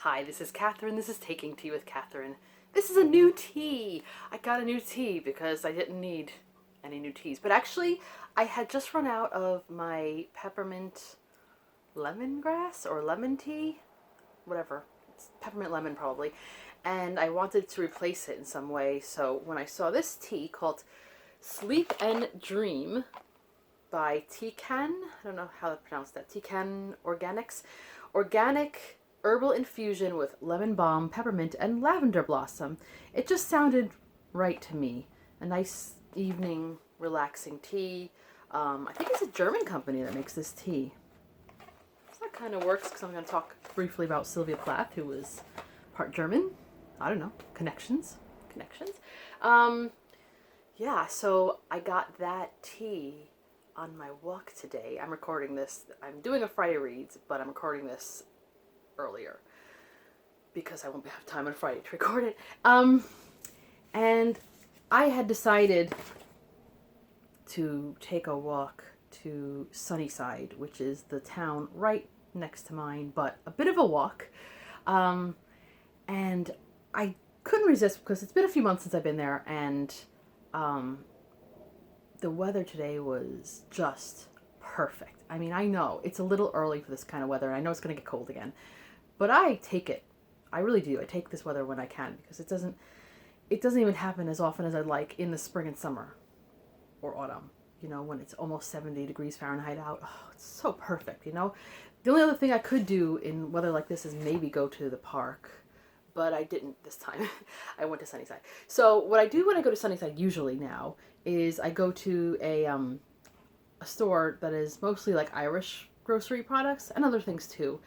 Hi, this is Catherine. This is Taking Tea with Catherine. This is a new tea. I got a new tea because I didn't need any new teas. But actually, I had just run out of my peppermint lemongrass or lemon tea. Whatever. It's peppermint lemon probably. And I wanted to replace it in some way. So when I saw this tea called Sleep and Dream by Tican, I don't know how to pronounce that, Tican Organics. Organic herbal infusion with lemon balm, peppermint, and lavender blossom. It just sounded right to me. A nice evening, relaxing tea. I think it's a German company that makes this tea. So that kind of works because I'm going to talk briefly about Sylvia Plath, who was part German. I don't know. Connections. Yeah, so I got that tea on my walk today. I'm recording this. I'm doing a Friday reads, but I'm recording this earlier because I won't have time on Friday to record it. And I had decided to take a walk to Sunnyside, which is the town right next to mine, but a bit of a walk. And I couldn't resist because it's been a few months since I've been there, and the weather today was just perfect. I mean, I know it's a little early for this kind of weather, and I know it's going to get cold again, but I take it. I really do. I take this weather when I can because it doesn't even happen as often as I'd like in the spring and summer or autumn, when it's almost 70 degrees Fahrenheit out. Oh, it's so perfect, The only other thing I could do in weather like this is maybe go to the park, but I didn't this time. I went to Sunnyside. So what I do when I go to Sunnyside usually now is I go to a store that is mostly like Irish grocery products and other things too.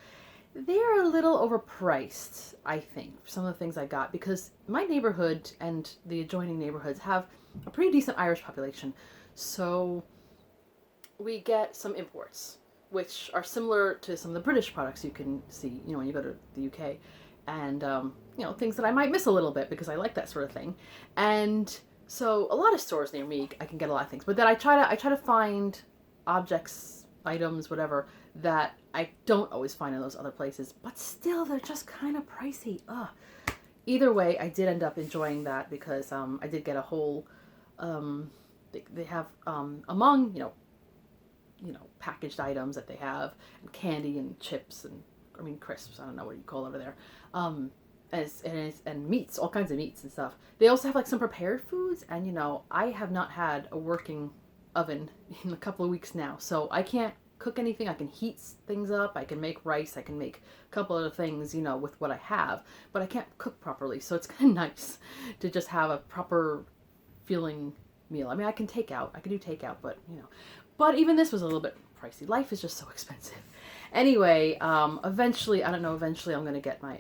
They're a little overpriced, I think, for some of the things I got, because my neighborhood and the adjoining neighborhoods have a pretty decent Irish population. So we get some imports, which are similar to some of the British products you can see, when you go to the UK. And, things that I might miss a little bit because I like that sort of thing. And so a lot of stores near me, I can get a lot of things. But then I try to find objects, items, whatever, that I don't always find in those other places. But still, they're just kind of pricey. Ugh. Either way, I did end up enjoying that because I did get a whole... they have, among, packaged items that they have, and candy and chips and crisps, I don't know what you call over there, and meats, all kinds of meats and stuff. They also have like some prepared foods, and I have not had a working oven in a couple of weeks now, so I can't cook anything. I can heat things up, I can make rice, I can make a couple other things, with what I have, but I can't cook properly, so it's kind of nice to just have a proper feeling meal. I can do takeout, but even this was a little bit pricey. Life is just so expensive. Anyway, eventually I'm going to get my,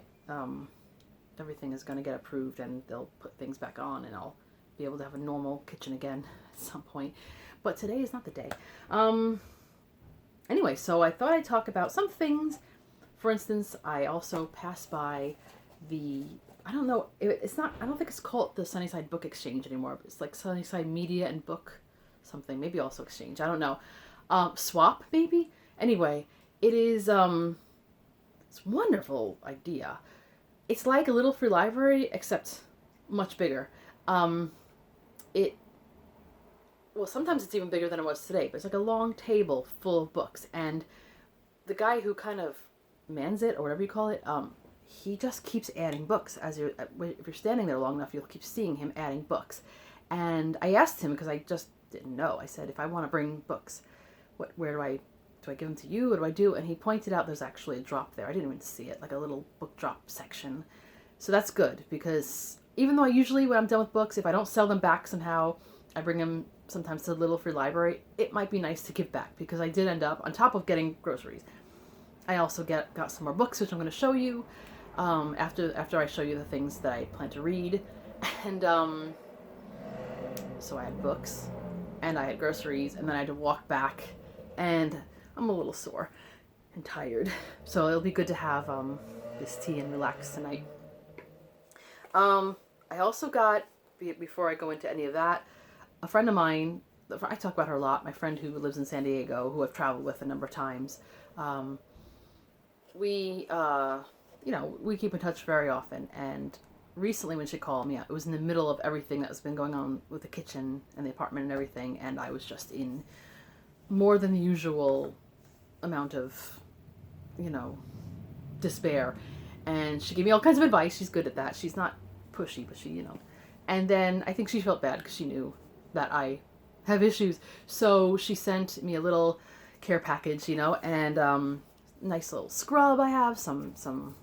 everything is going to get approved and they'll put things back on and I'll be able to have a normal kitchen again at some point. But today is not the day. Anyway, so I thought I'd talk about some things. For instance, I also passed by I don't know, I don't think it's called the Sunnyside Book Exchange anymore, but it's like Sunnyside Media and Book something, maybe also Exchange, I don't know. Swap, maybe? Anyway, it is, it's a wonderful idea. It's like a little free library, except much bigger. Sometimes it's even bigger than it was today, but it's like a long table full of books, and the guy who kind of mans it, or whatever you call it, he just keeps adding books. If you're standing there long enough, you'll keep seeing him adding books. And I asked him, because I just didn't know, I said, if I want to bring books, where do I give them to you? What do I do? And he pointed out there's actually a drop there. I didn't even see it, like a little book drop section. So that's good, because even though I usually, when I'm done with books, if I don't sell them back somehow, I bring them sometimes to the little free library, it might be nice to give back, because I did end up, on top of getting groceries, I also got some more books, which I'm going to show you after I show you the things that I plan to read. And so I had books, and I had groceries, and then I had to walk back, and I'm a little sore and tired. So it'll be good to have this tea and relax tonight. I also got, before I go into any of that, a friend of mine, I talk about her a lot, my friend who lives in San Diego, who I've traveled with a number of times. We we keep in touch very often. And recently when she called me, it was in the middle of everything that's been going on with the kitchen and the apartment and everything. And I was just in more than the usual amount of, despair. And she gave me all kinds of advice. She's good at that. She's not pushy, but she. And then I think she felt bad because she knew that I have issues. So she sent me a little care package, and nice little scrub I have, some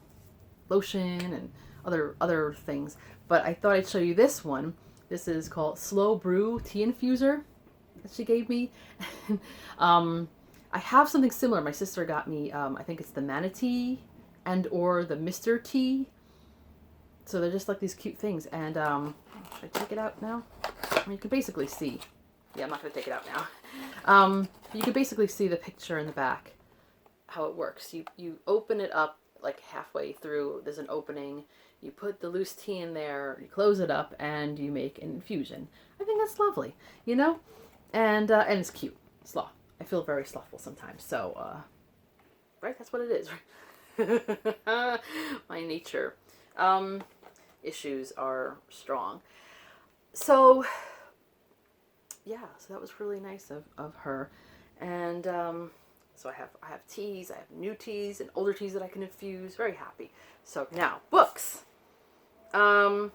lotion and other things. But I thought I'd show you this one. This is called Slow Brew Tea Infuser that she gave me. I have something similar. My sister got me, I think it's the Manatee and or the Mr. Tea. So they're just like these cute things. And should I take it out now? You can basically see. Yeah, I'm not going to take it out now. You can basically see the picture in the back, how it works. You open it up like halfway through. There's an opening. You put the loose tea in there. You close it up, and you make an infusion. I think that's lovely, and it's cute. Sloth. I feel very slothful sometimes. So, right, that's what it is. My nature. Issues are strong. So, yeah, so that was really nice of her. And so I have teas, I have new teas and older teas that I can infuse. Very happy. So now, books. I'll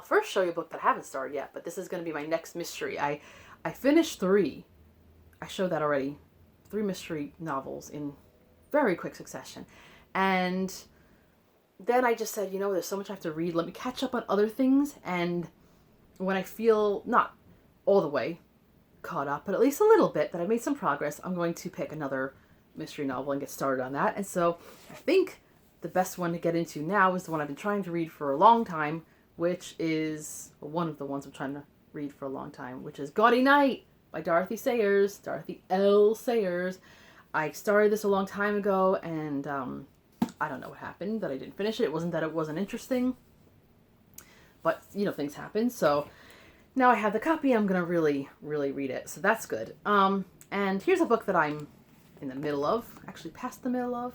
first show you a book that I haven't started yet, but this is going to be my next mystery. I finished 3. I showed that already. 3 mystery novels in very quick succession. And then I just said, there's so much I have to read. Let me catch up on other things. And when I feel not all the way caught up, but at least a little bit, that I made some progress, I'm going to pick another mystery novel and get started on that. And so I think the best one to get into now is the one I've been trying to read for a long time, which is one of the ones I'm trying to read for a long time, which is Gaudy Night by Dorothy Sayers, Dorothy L. Sayers. I started this a long time ago, and I don't know what happened, that I didn't finish it. It wasn't that it wasn't interesting, but, things happen. So now I have the copy. I'm going to really, really read it. So that's good. And here's a book that I'm in the middle of, actually past the middle of,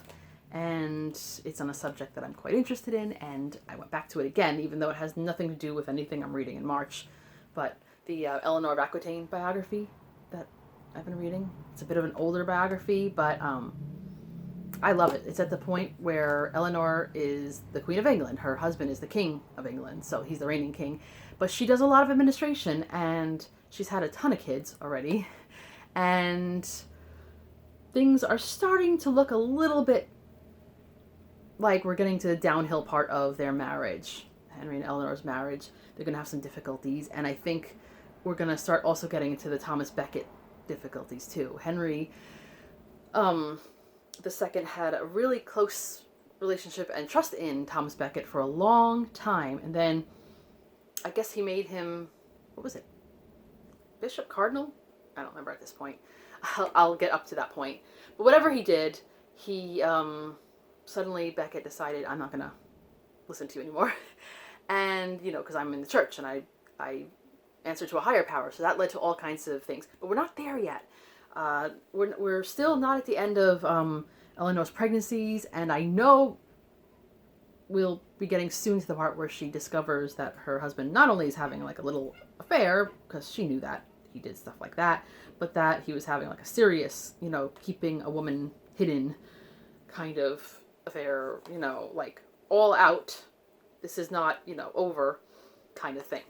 and it's on a subject that I'm quite interested in, and I went back to it again, even though it has nothing to do with anything I'm reading in March. But the Eleanor of Aquitaine biography that I've been reading. It's a bit of an older biography, but I love it. It's at the point where Eleanor is the Queen of England. Her husband is the King of England, so he's the reigning king. But she does a lot of administration, and she's had a ton of kids already. And things are starting to look a little bit like we're getting to the downhill part of their marriage. Henry and Eleanor's marriage. They're going to have some difficulties, and I think we're going to start also getting into the Thomas Becket difficulties too. Henry the second had a really close relationship and trust in Thomas Becket for a long time, and then I guess he made him, what was it, Bishop Cardinal? I don't remember at this point. I'll get up to that point. But whatever he did, he suddenly Becket decided, I'm not gonna listen to you anymore. And because I'm in the church and I answer to a higher power, so that led to all kinds of things. But we're not there yet. We're still not at the end of Eleanor's pregnancies, and I know we'll be getting soon to the part where she discovers that her husband not only is having like a little affair, because she knew that he did stuff like that, but that he was having like a serious, keeping a woman hidden kind of affair, like all out, this is not, over kind of thing.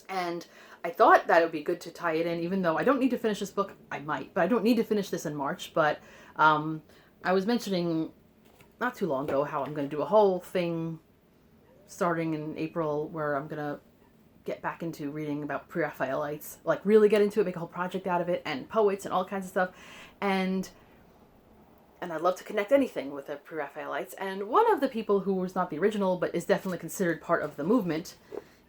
And I thought that it would be good to tie it in, even though I don't need to finish this book. I might, but I don't need to finish this in March. But I was mentioning not too long ago how I'm going to do a whole thing starting in April where I'm going to get back into reading about Pre-Raphaelites, like really get into it, make a whole project out of it, and poets and all kinds of stuff. And I'd love to connect anything with the Pre-Raphaelites. And one of the people who was not the original, but is definitely considered part of the movement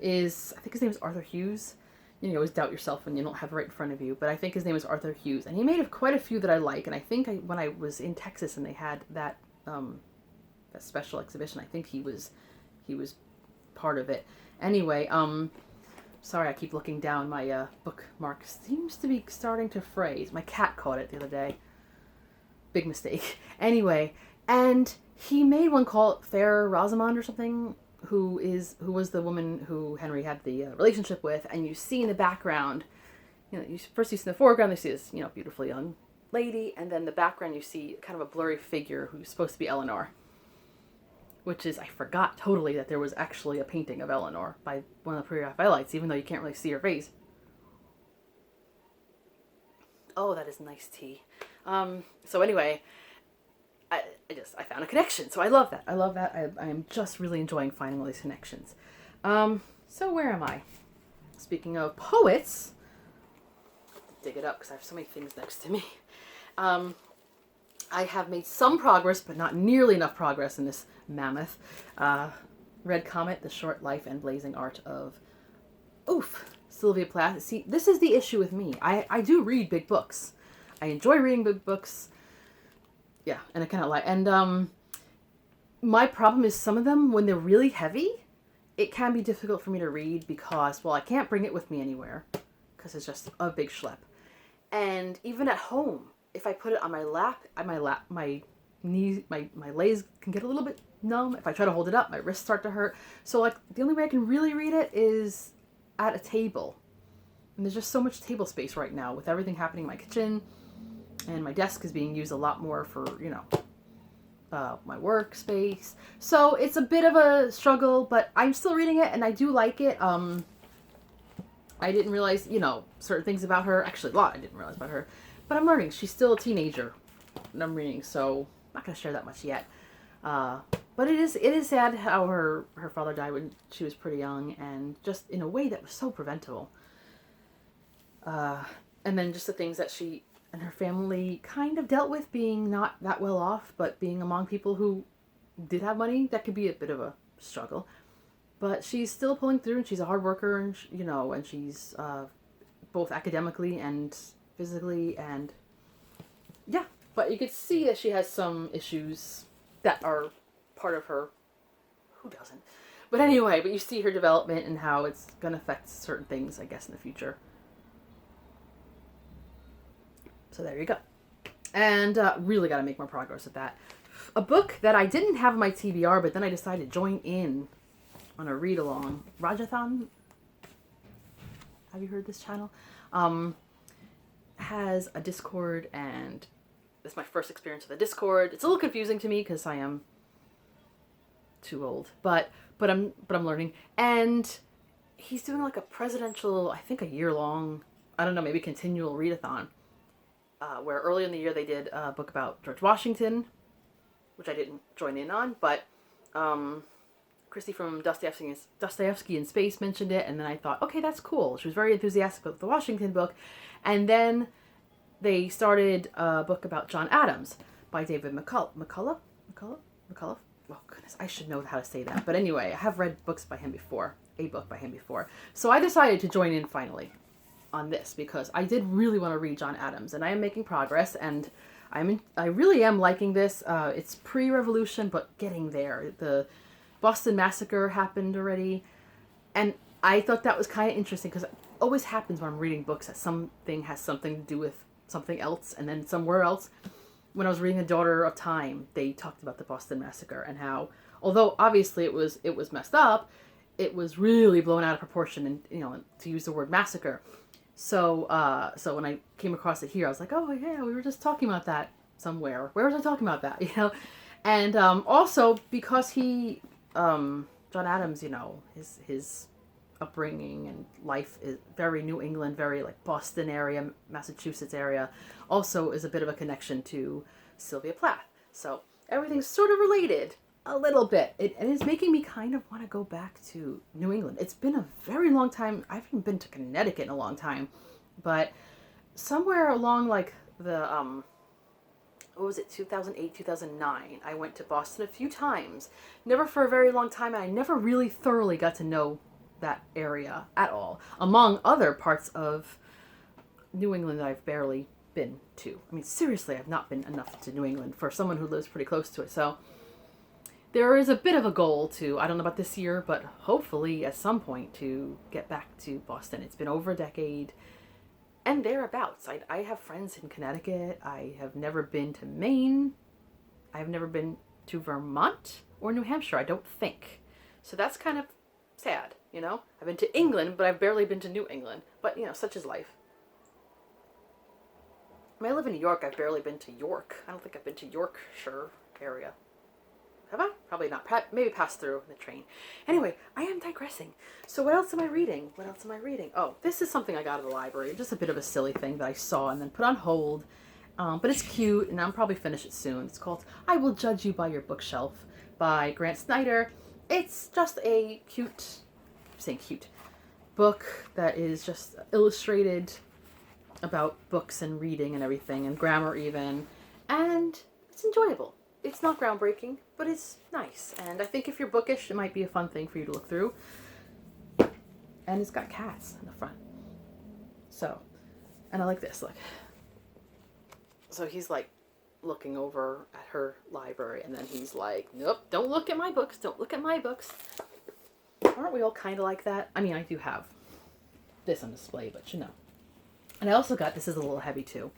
is, I think his name is Arthur Hughes. You always doubt yourself when you don't have it right in front of you, but I think his name is Arthur Hughes. And he made quite a few that I like. And I think when I was in Texas and they had that special exhibition, I think he was part of it. Anyway, sorry, I keep looking down. My bookmark seems to be starting to fray. My cat caught it the other day. Big mistake. Anyway, and He made one called Fair Rosamond or something, who was the woman who Henry had the relationship with, and you see in the background, first you see in the foreground, you see this, beautiful young lady, and then the background you see kind of a blurry figure who's supposed to be Eleanor, which is, I forgot totally that there was actually a painting of Eleanor by one of the Pre-Raphaelites, even though you can't really see her face. Oh, that is nice tea. So anyway, I found a connection, so I love that. I am just really enjoying finding all these connections. So where am I? Speaking of poets, dig it up because I have so many things next to me. I have made some progress, but not nearly enough progress in this mammoth. Read Comet, The Short Life and Blazing Art of Sylvia Plath. See, this is the issue with me. I do read big books. I enjoy reading big books. Yeah, and I cannot lie. And my problem is some of them, when they're really heavy, it can be difficult for me to read because, well, I can't bring it with me anywhere because it's just a big schlep. And even at home, if I put it on my lap, my knees, my legs can get a little bit numb. If I try to hold it up, my wrists start to hurt. So like the only way I can really read it is at a table. And there's just so much table space right now with everything happening in my kitchen. And my desk is being used a lot more for, my workspace. So it's a bit of a struggle, but I'm still reading it and I do like it. I didn't realize, certain things about her. Actually, a lot I didn't realize about her. But I'm learning. She's still a teenager. And I'm reading, so I'm not going to share that much yet. But it is sad how her father died when she was pretty young, and just in a way that was so preventable. And then just the things that she and her family kind of dealt with, being not that well off, but being among people who did have money, that could be a bit of a struggle. But she's still pulling through, and she's a hard worker, and and she's both academically and physically, and yeah. But you could see that she has some issues that are part of her. Who doesn't? But anyway, but you see her development and how it's going to affect certain things, I guess, in the future. So there you go. And really got to make more progress with that. A book that I didn't have in my TBR, but then I decided to join in on a read-along. Rajathon? Have you heard this channel? Has a Discord, and this is my first experience with a Discord. It's a little confusing to me because I am too old, but I'm learning. And he's doing like a presidential, I think a year-long, I don't know, maybe continual readathon. Where early in the year they did a book about George Washington, which I didn't join in on, but Christy from Dostoevsky in Space mentioned it, and then I thought, okay, that's cool. She was very enthusiastic about the Washington book. And then they started a book about John Adams by David McCullough? Oh, goodness, I should know how to say that. But anyway, I have read a book by him before. So I decided to join in finally on this because I did really want to read John Adams, and I am making progress, and I really am liking this. It's pre-revolution, but getting there. The Boston Massacre happened already, and I thought that was kind of interesting because it always happens when I'm reading books that something has something to do with something else, and then somewhere else. When I was reading A Daughter of Time, they talked about the Boston Massacre and how, although obviously it was messed up, it was really blown out of proportion, and to use the word massacre. So when I came across it here, I was like, oh yeah, we were just talking about that somewhere. Where was I talking about that? And also because he, John Adams, his upbringing and life is very New England, very like Boston area, Massachusetts area, also is a bit of a connection to Sylvia Plath. So everything's sort of related a little bit. And it's making me kind of want to go back to New England. It's been a very long time. I haven't been to Connecticut in a long time, but somewhere along like the, 2008, 2009, I went to Boston a few times, never for a very long time. And I never really thoroughly got to know that area at all, among other parts of New England that I've barely been to. I mean, seriously, I've not been enough to New England for someone who lives pretty close to it. So there is a bit of a goal to, I don't know about this year, but hopefully at some point to get back to Boston. It's been over a decade and thereabouts. I have friends in Connecticut. I have never been to Maine. I have never been to Vermont or New Hampshire, I don't think. So that's kind of sad, you know? I've been to England, but I've barely been to New England. But, you know, such is life. I mean, I live in New York. I've barely been to York. I don't think I've been to Yorkshire area. Have I? Probably not. Maybe passed through in the train. Anyway, I am digressing. So what else am I reading? What else am I reading? Oh, this is something I got at the library. Just a bit of a silly thing that I saw and then put on hold. But it's cute, and I'll probably finish it soon. It's called I Will Judge You by Your Bookshelf by Grant Snyder. It's just a cute, I'm saying cute, book that is just illustrated about books and reading and everything, and grammar even. And it's enjoyable. It's not groundbreaking, but it's nice. And I think if you're bookish, it might be a fun thing for you to look through. And it's got cats in the front. So, and I like this, look. So he's like looking over at her library, and then he's like, nope, don't look at my books, don't look at my books. Aren't we all kind of like that? I mean, I do have this on display, but you know. And I also got, this is a little heavy too,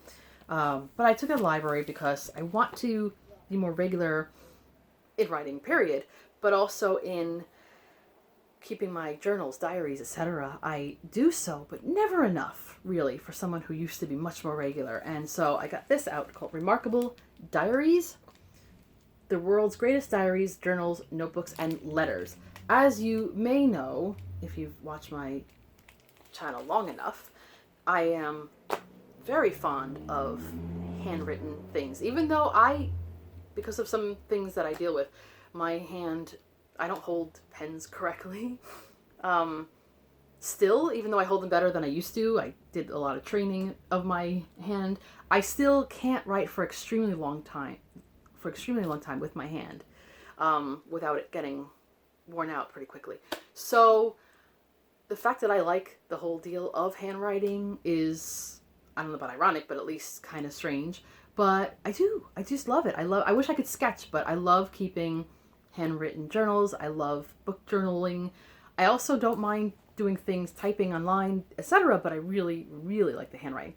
but I took it to the library because I want to be more regular in writing, period, but also in keeping my journals, diaries, etc. I do so, but never enough, really, for someone who used to be much more regular. And so I got this out called Remarkable Diaries, the world's greatest diaries, journals, notebooks, and letters. As you may know, if you've watched my channel long enough, I am very fond of handwritten things, even though because of some things that I deal with, my hand, I don't hold pens correctly. Still, even though I hold them better than I used to, I did a lot of training of my hand, I still can't write for extremely long time with my hand, without it getting worn out pretty quickly. So the fact that I like the whole deal of handwriting is, I don't know about ironic, but at least kind of strange. But I just love it. I wish I could sketch, but I love keeping handwritten journals. I love book journaling. I also don't mind doing things, typing online, etc. But I really, really like the handwriting.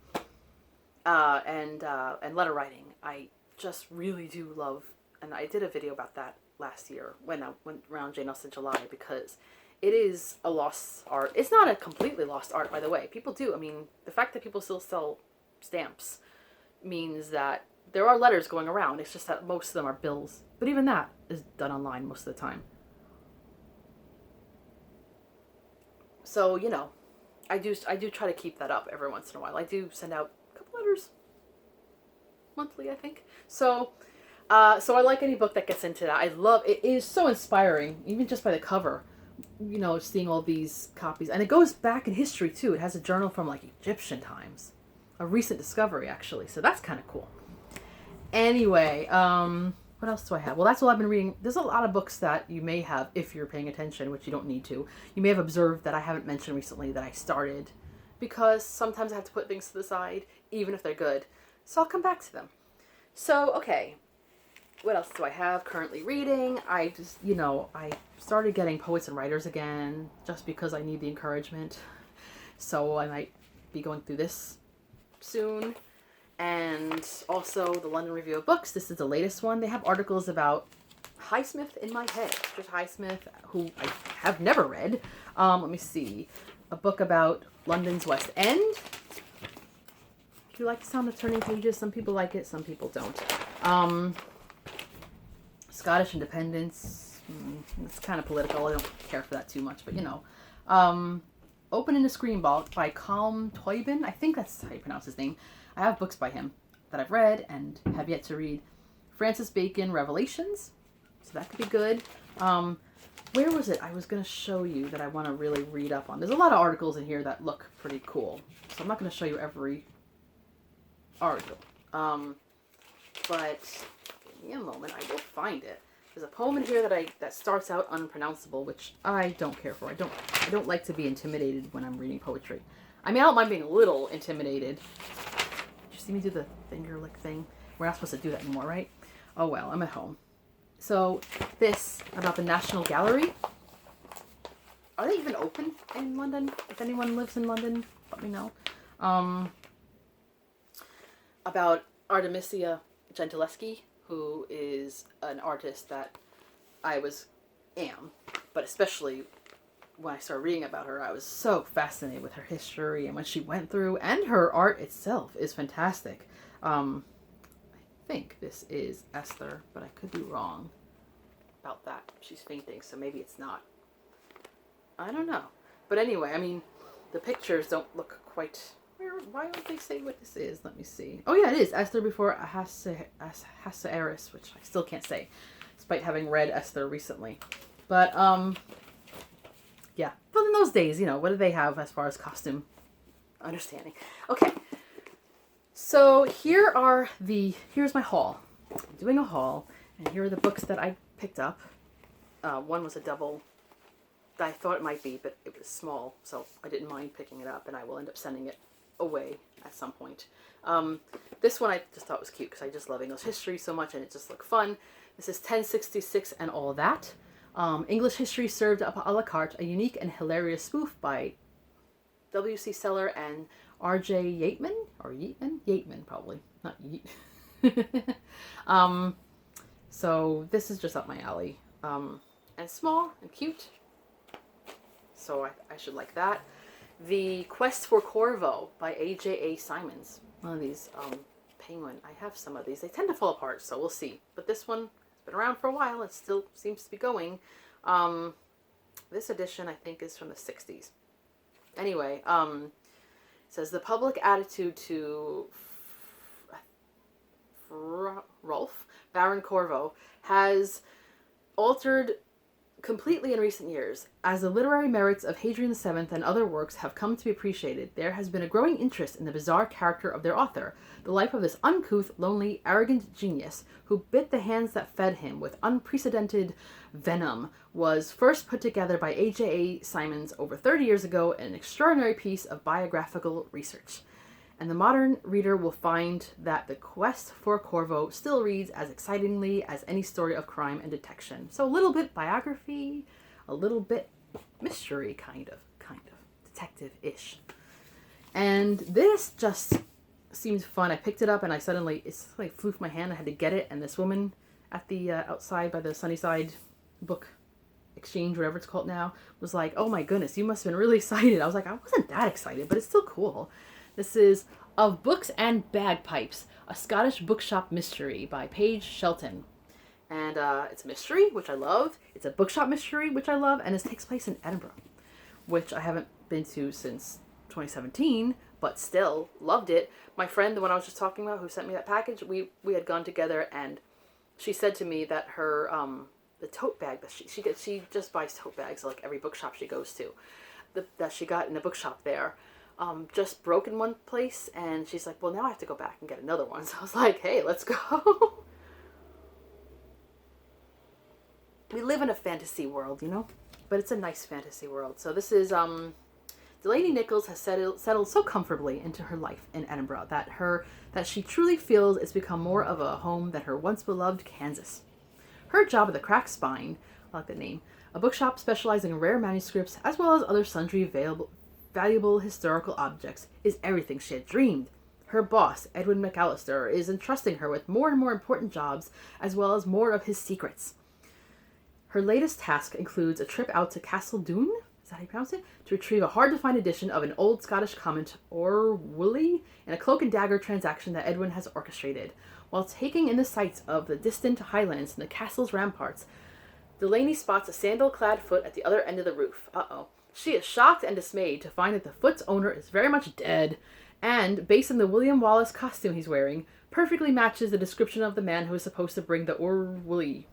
And letter writing. I just really do love, and I did a video about that last year when I went around Jane Austen July, because it is a lost art. It's not a completely lost art, by the way. People do. I mean, the fact that people still sell stamps means that there are letters going around. It's just that most of them are bills. But even that is done online most of the time. So, you know, I do try to keep that up every once in a while. I do send out a couple letters monthly, I think. So I like any book that gets into that. I love it. It is so inspiring, even just by the cover. You know, seeing all these copies. And it goes back in history, too. It has a journal from, like, Egyptian times. A recent discovery, actually. So that's kind of cool. Anyway, what else do I have? Well, that's all I've been reading. There's a lot of books that you may have, if you're paying attention, which you don't need to. You may have observed that I haven't mentioned recently that I started, because sometimes I have to put things to the side, even if they're good. So I'll come back to them. So, okay. What else do I have currently reading? I just, you know, I started getting poets and writers again, just because I need the encouragement. So I might be going through this soon. And also the London Review of Books. This is the latest one. They have articles about Highsmith in my head. Just Highsmith, who I have never read. Let me see. A book about London's West End. Do you like the sound of turning pages? Some people like it, some people don't. Scottish independence. It's kind of political. I don't care for that too much, but you know. Open in a Screen Vault by Colm Toibin. I think that's how you pronounce his name. I have books by him that I've read and have yet to read. Francis Bacon, Revelations. So that could be good. Where was it? I was going to show you that I want to really read up on. There's a lot of articles in here that look pretty cool. So I'm not going to show you every article. But give me a moment. I will find it. There's a poem in here that starts out unpronounceable, which I don't care for. I don't like to be intimidated when I'm reading poetry. I mean, I don't mind being a little intimidated. Did you see me do the finger lick thing? We're not supposed to do that anymore, right? Oh well, I'm at home. So this about the National Gallery. Are they even open in London? If anyone lives in London, let me know. About Artemisia Gentileschi, who is an artist that I am, but especially when I started reading about her, I was so fascinated with her history and what she went through, and her art itself is fantastic. I think this is Esther, but I could be wrong about that. She's fainting, so maybe it's not. I don't know. But anyway, I mean, the pictures don't look quite... Why don't they say what this is? Let me see. Oh yeah, it is Esther before Ahasuerus, which I still can't say, despite having read Esther recently. But, yeah. But in those days, you know, what do they have as far as costume understanding? Okay. So here's my haul. I'm doing a haul, and here are the books that I picked up. One was a double that I thought it might be, but it was small, so I didn't mind picking it up, and I will end up sending it away at some point. This one I just thought was cute because I just love English history so much, and it just looked fun. This is 1066 and All That. English history served up a la carte, a unique and hilarious spoof by W.C. Seller and R.J. Yateman, or Yeatman? Yateman, probably, not Yeat. So this is just up my alley, and small and cute, so I should like that. The Quest for Corvo by A.J.A. Simons. One of these penguin. I have some of these. They tend to fall apart, so we'll see. But this one has been around for a while. It still seems to be going. This edition, I think, is from the 60s. Anyway, it says the public attitude to Rolf, Baron Corvo, has altered completely in recent years. As the literary merits of Hadrian VII and other works have come to be appreciated, there has been a growing interest in the bizarre character of their author, the life of this uncouth, lonely, arrogant genius who bit the hands that fed him with unprecedented venom, was first put together by A.J.A. Simons over 30 years ago in an extraordinary piece of biographical research. And the modern reader will find that the Quest for Corvo still reads as excitingly as any story of crime and detection. So a little bit biography, a little bit mystery, kind of detective-ish. And this just seems fun. I picked it up and it's like flew from my hand. I had to get it, and this woman at the outside by the Sunnyside book exchange, whatever it's called now, was like, "Oh my goodness, you must have been really excited." I was like, I wasn't that excited, but it's still cool. This is Of Books and Bagpipes, a Scottish bookshop mystery by Paige Shelton. And it's a mystery, which I love. It's a bookshop mystery, which I love. And it takes place in Edinburgh, which I haven't been to since 2017, but still loved it. My friend, the one I was just talking about, who sent me that package, we had gone together, and she said to me that her, the tote bag that she just buys tote bags like every bookshop she goes to, that she got in the bookshop there, just broke in one place, and she's like, well, now I have to go back and get another one. So I was like, hey, let's go. We live in a fantasy world, you know, but it's a nice fantasy world. So this is, Delaney Nichols has settled so comfortably into her life in Edinburgh that she truly feels it's become more of a home than her once beloved Kansas. Her job at the Cracked Spine, I like the name, a bookshop specializing in rare manuscripts as well as other sundry valuable historical objects, is everything she had dreamed. Her boss, Edwin McAllister, is entrusting her with more and more important jobs, as well as more of his secrets. Her latest task includes a trip out to Castle Doon, is that how you pronounce it? To retrieve a hard-to-find edition of an old Scottish Comet, or Woolly, in a cloak and dagger transaction that Edwin has orchestrated. While taking in the sights of the distant highlands and the castle's ramparts, Delaney spots a sandal-clad foot at the other end of the roof. Uh-oh. She is shocked and dismayed to find that the foot's owner is very much dead, and, based on the William Wallace costume he's wearing, perfectly matches the description of the man who is supposed to bring the Woolly.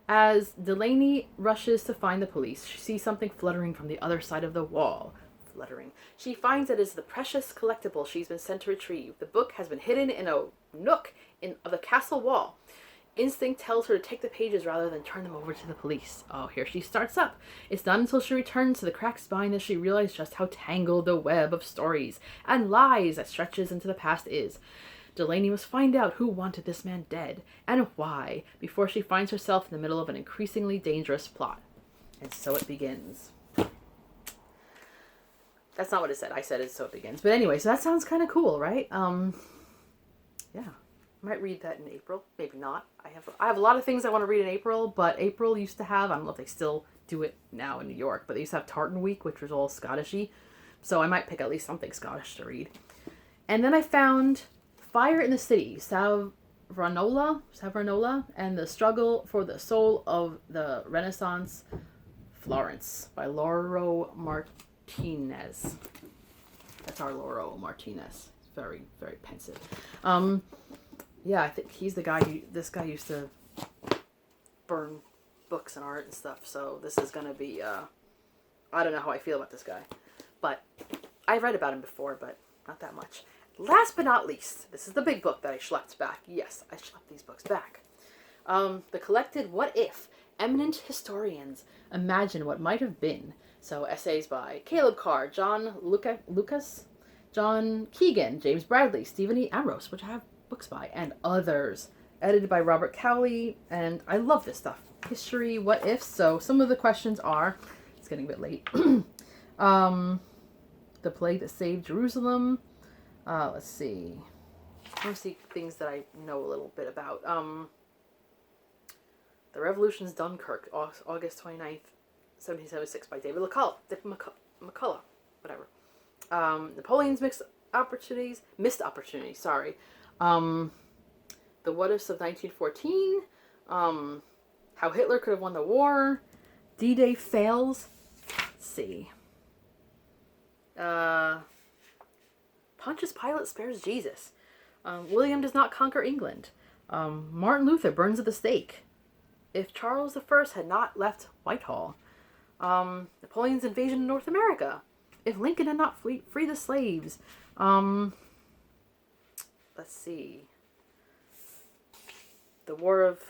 As Delaney rushes to find the police, she sees something fluttering from the other side of the wall. She finds that it is the precious collectible she's been sent to retrieve. The book has been hidden in a nook of the castle wall. Instinct tells her to take the pages rather than turn them over to the police. Oh, here she starts up. It's not until she returns to the Cracked Spine that she realizes just how tangled the web of stories and lies that stretches into the past is. Delaney must find out who wanted this man dead, and why, before she finds herself in the middle of an increasingly dangerous plot. And so it begins. That's not what it said. I said it, so it begins. But anyway, so that sounds kind of cool, right? Yeah. Might read that in April. Maybe not. I have a lot of things I want to read in April, but April used to have, I don't know if they still do it now in New York, but they used to have Tartan Week, which was all Scottish-y. So I might pick at least something Scottish to read. And then I found Fire in the City, Savonarola, and the Struggle for the Soul of the Renaissance Florence by Lauro Martinez. That's our Lauro Martinez. It's very, very pensive. Yeah, I think he's the guy. This guy used to burn books and art and stuff. So this is gonna be. I don't know how I feel about this guy, but I read about him before, but not that much. Last but not least, this is the big book that I schlepped back. Yes, I schlepped these books back. The collected What If? Eminent Historians Imagine What Might Have Been. So essays by Caleb Carr, John Lucas, John Keegan, James Bradley, Stephen E. Ambrose, which I have books by, and others. Edited by Robert Cowley, and I love this stuff. History, what ifs. So some of the questions are, it's getting a bit late. The plague that saved Jerusalem. Let's see. I want to see things that I know a little bit about. The Revolution's Dunkirk, August 29th, 1776, by David McCullough, whatever. Napoleon's Missed Opportunities, sorry. The What Ifs of 1914, How Hitler Could Have Won the War, D-Day Fails, let's see. Pontius Pilate Spares Jesus, William Does Not Conquer England, Martin Luther Burns at the Stake, If Charles I Had Not Left Whitehall, Napoleon's Invasion of North America, If Lincoln Had Not freed the slaves, let's see, the War of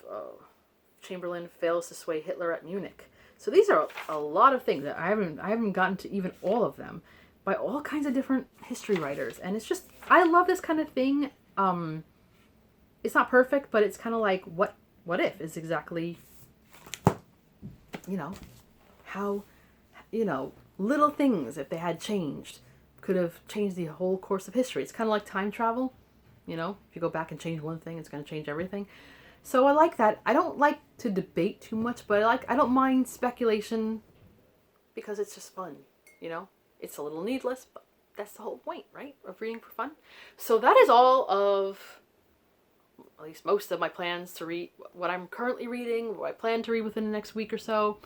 Chamberlain Fails to Sway Hitler at Munich. So these are a lot of things that I haven't gotten to even all of them, by all kinds of different history writers, and it's just, I love this kind of thing. It's not perfect, but it's kind of like what if is exactly, how, little things, if they had changed, could have changed the whole course of history. It's kind of like time travel. If you go back and change one thing, it's going to change everything. So I like that. I don't like to debate too much, but I don't mind speculation because it's just fun, It's a little needless, but that's the whole point, right? Of reading for fun. So that is all of, at least most of my plans to read, what I'm currently reading, what I plan to read within the next week or so,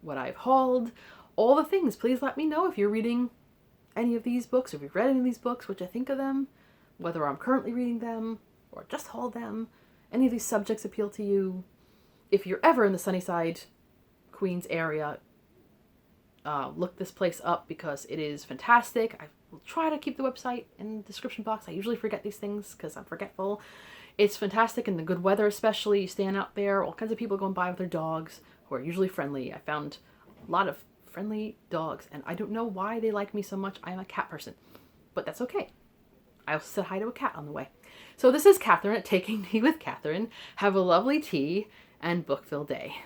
what I've hauled, all the things. Please let me know if you're reading any of these books, or if you've read any of these books, what you think of them, whether I'm currently reading them, or just hauled them, any of these subjects appeal to you. If you're ever in the Sunnyside, Queens area, look this place up because it is fantastic. I will try to keep the website in the description box. I usually forget these things because I'm forgetful. It's fantastic in the good weather, especially. You stand out there, all kinds of people going by with their dogs who are usually friendly. I found a lot of friendly dogs, and I don't know why they like me so much. I'm a cat person, but that's okay. I also said hi to a cat on the way. So this is Catherine at Taking Tea with Catherine. Have a lovely tea and book-filled day.